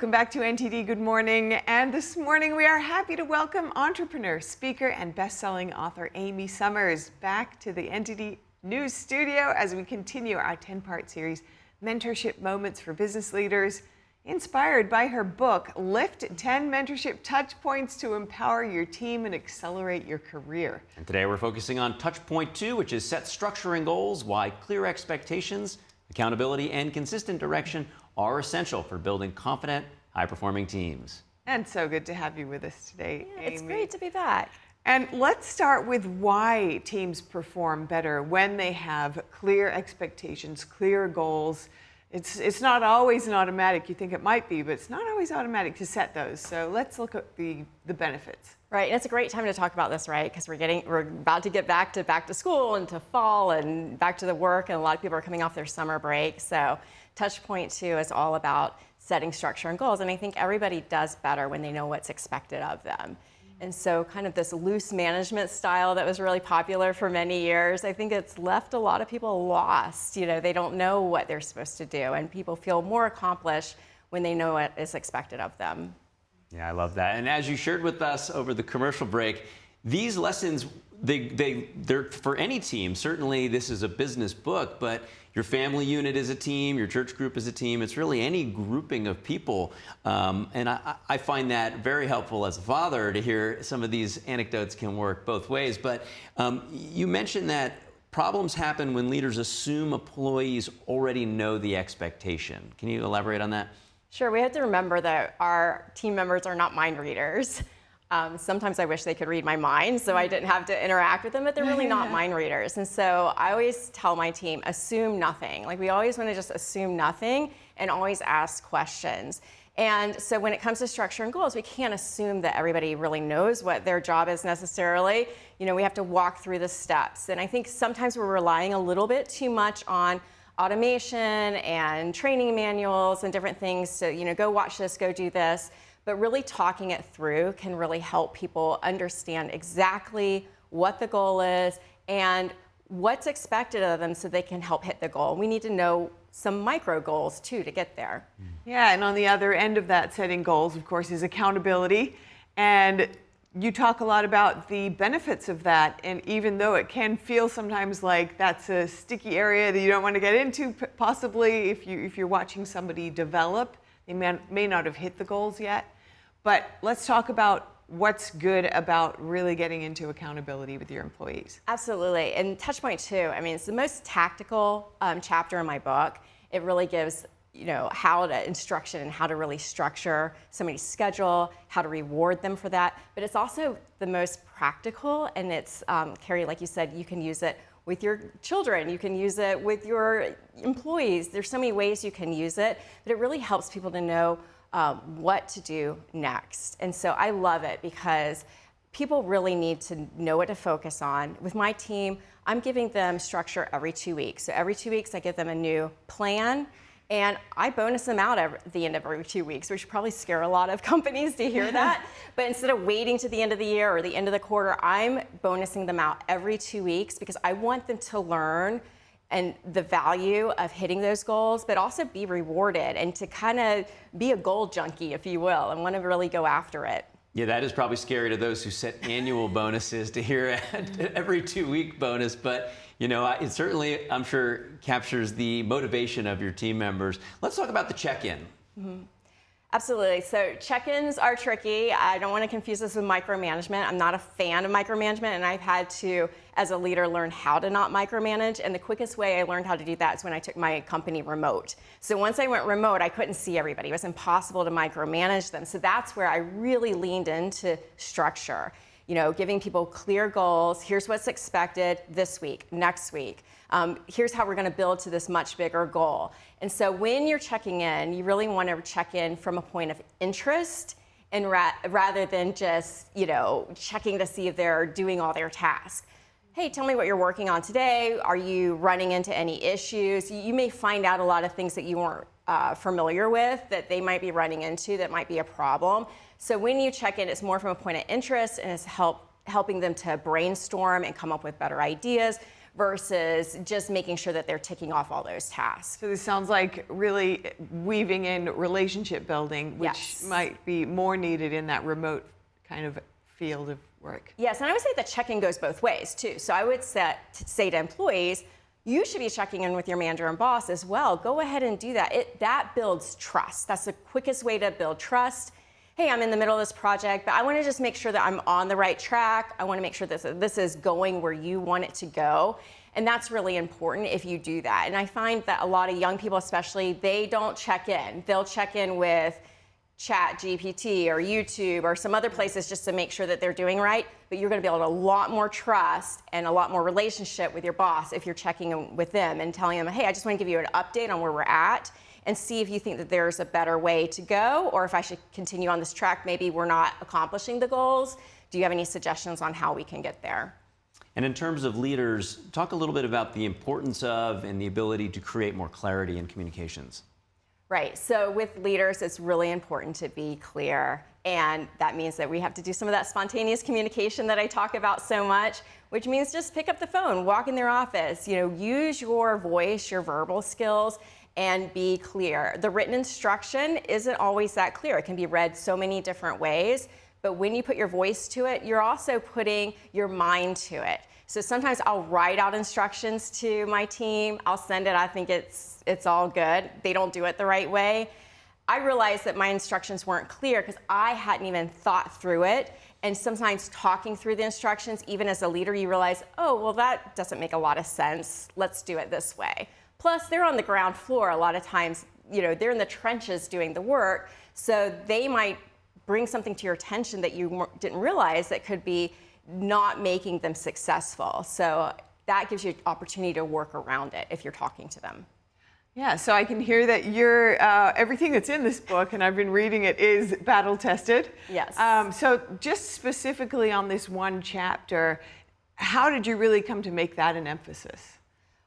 Welcome back to NTD Good Morning, and this morning we are happy to welcome entrepreneur, speaker, and best-selling author Amy Summers back to the NTD News Studio as we continue our 10-part series, Mentorship Moments for Business Leaders, inspired by her book, Lift 10 Mentorship Touchpoints to Empower Your Team and Accelerate Your Career. And today we're focusing on Touchpoint 2, which is set structure and goals, why clear expectations, accountability, and consistent direction are essential for building confident, high-performing teams. And so good to have you with us today, Yeah, Amy. it's great to be back. And let's start with why teams perform better when they have clear expectations, clear goals. It's not always an automatic. You think it might be, but it's not always automatic to set those. So let's look at the benefits. Right, and it's a great time to talk about this, right? Because we're about to get back to school and to fall and back to the work, and a lot of people are coming off their summer break. So Touchpoint 2 is all about setting structure and goals, and I think everybody does better when they know what's expected of them. And so kind of this loose management style that was really popular for many years, I think it's left a lot of people lost. You know, they don't know what they're supposed to do, and people feel more accomplished when they know what is expected of them. Yeah, I love that. And as you shared with us over the commercial break, these lessons, they're for any team. Certainly this is a business book, but your family unit is a team, your church group is a team. It's really any grouping of people. And I find that very helpful as a father to hear some of these anecdotes can work both ways. But you mentioned that problems happen when leaders assume employees already know the expectation. Can you elaborate on that? Sure, we have to remember that our team members are not mind readers. Sometimes I wish they could read my mind so I didn't have to interact with them, but they're really not mind readers. And so I always tell my team, assume nothing. Like, we always want to just assume nothing and always ask questions. And so when it comes to structure and goals, we can't assume that everybody really knows what their job is necessarily. You know, we have to walk through the steps. And I think sometimes we're relying a little bit too much on automation and training manuals and different things to, you know, go watch this, go do this. But really talking it through can really help people understand exactly what the goal is and what's expected of them so they can help hit the goal. We need to know some micro goals too to get there. Yeah, and on the other end of that, setting goals, of course, is accountability. And you talk a lot about the benefits of that. And even though it can feel sometimes like that's a sticky area that you don't want to get into, possibly if you're watching somebody develop, they may not have hit the goals yet. But let's talk about what's good about really getting into accountability with your employees. Absolutely. And Touchpoint 2, I mean, it's the most tactical chapter in my book. It really gives, you know, instruction and how to really structure somebody's schedule, how to reward them for that. But it's also the most practical, and it's, Carrie, like you said, you can use it with your children, you can use it with your employees. There's so many ways you can use it, but it really helps people to know what to do next. And so I love it because people really need to know what to focus on. With my team, I'm giving them structure every 2 weeks. So every 2 weeks I give them a new plan, and I bonus them out at the end of every 2 weeks, which probably scare a lot of companies to hear that. But instead of waiting to the end of the year or the end of the quarter, I'm bonusing them out every 2 weeks because I want them to learn and the value of hitting those goals, but also be rewarded and to kind of be a goal junkie, if you will, and want to really go after it. Yeah, that is probably scary to those who set annual bonuses to hear every 2-week bonus, but you know, it certainly, I'm sure, captures the motivation of your team members. Let's talk about the check-in. Mm-hmm. Absolutely. So check-ins are tricky. I don't want to confuse this with micromanagement. I'm not a fan of micromanagement, and I've had to, as a leader, learn how to not micromanage. And the quickest way I learned how to do that is when I took my company remote. So once I went remote, I couldn't see everybody. It was impossible to micromanage them. So that's where I really leaned into structure. You know, giving people clear goals. Here's what's expected this week, next week. Here's how we're going to build to this much bigger goal. And so when you're checking in, you really want to check in from a point of interest and rather than just, you know, checking to see if they're doing all their tasks. Hey, tell me what you're working on today. Are you running into any issues? You may find out a lot of things that you weren't familiar with that they might be running into that might be a problem. So when you check in, it's more from a point of interest, and it's helping them to brainstorm and come up with better ideas versus just making sure that they're ticking off all those tasks. So this sounds like really weaving in relationship building, which Yes. might be more needed in that remote kind of field of work. Yes, and I would say the check-in goes both ways too. So I would say to employees, you should be checking in with your manager and boss as well. Go ahead and do that. That builds trust. That's the quickest way to build trust. Hey, I'm in the middle of this project, but I want to just make sure that I'm on the right track. I want to make sure that this is going where you want it to go. And that's really important if you do that. And I find that a lot of young people especially, they don't check in. They'll check in with Chat GPT or YouTube or some other places just to make sure that they're doing right. But you're going to build a lot more trust and a lot more relationship with your boss if you're checking in with them and telling them, hey, I just want to give you an update on where we're at and see if you think that there's a better way to go, or if I should continue on this track. Maybe we're not accomplishing the goals. Do you have any suggestions on how we can get there? And in terms of leaders, talk a little bit about the importance of and the ability to create more clarity in communications. Right, so with leaders, it's really important to be clear. And that means that we have to do some of that spontaneous communication that I talk about so much, which means just pick up the phone, walk in their office, use your voice, your verbal skills, and be clear. The written instruction isn't always that clear. It can be read so many different ways, but when you put your voice to it, you're also putting your mind to it. So sometimes I'll write out instructions to my team. I'll send it. I think it's all good. They don't do it the right way. I realized that my instructions weren't clear because I hadn't even thought through it. And sometimes talking through the instructions, even as a leader, you realize, oh, well, that doesn't make a lot of sense. Let's do it this way. Plus, they're on the ground floor a lot of times. They're in the trenches doing the work. So they might bring something to your attention that you didn't realize that could be not making them successful. So that gives you an opportunity to work around it if you're talking to them. Yeah, so I can hear that you're, everything that's in this book, and I've been reading it, is battle tested. Yes. So just specifically on this one chapter, how did you really come to make that an emphasis?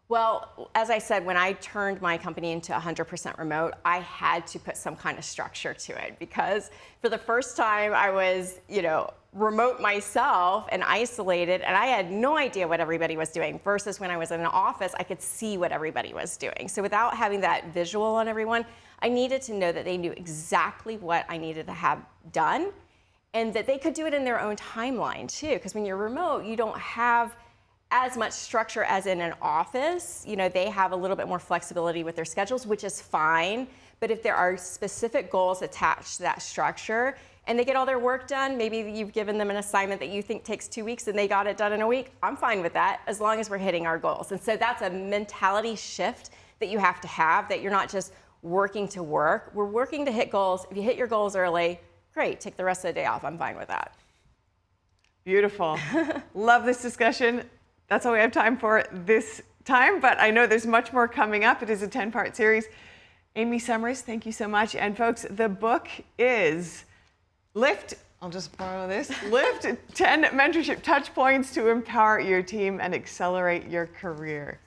Well, as I said, when I turned my company into 100% remote, I had to put some kind of structure to it because for the first time I was, remote myself and isolated, and I had no idea what everybody was doing versus when I was in an office, I could see what everybody was doing. So without having that visual on everyone, I needed to know that they knew exactly what I needed to have done and that they could do it in their own timeline too, because when you're remote, you don't have as much structure as in an office. They have a little bit more flexibility with their schedules, which is fine. But if there are specific goals attached to that structure and they get all their work done, maybe you've given them an assignment that you think takes 2 weeks and they got it done in a week, I'm fine with that as long as we're hitting our goals. And so that's a mentality shift that you have to have, that you're not just working to work. We're working to hit goals. If you hit your goals early, great, take the rest of the day off. I'm fine with that. Beautiful. Love this discussion. That's all we have time for this time, but I know there's much more coming up. It is a 10-part series. Amy Summers, thank you so much. And folks, the book is Lift, I'll just borrow this, Lift 10 Mentorship Touchpoints to Empower Your Team and Accelerate Your Career.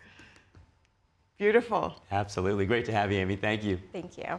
Beautiful. Absolutely. Great to have you, Amy. Thank you. Thank you.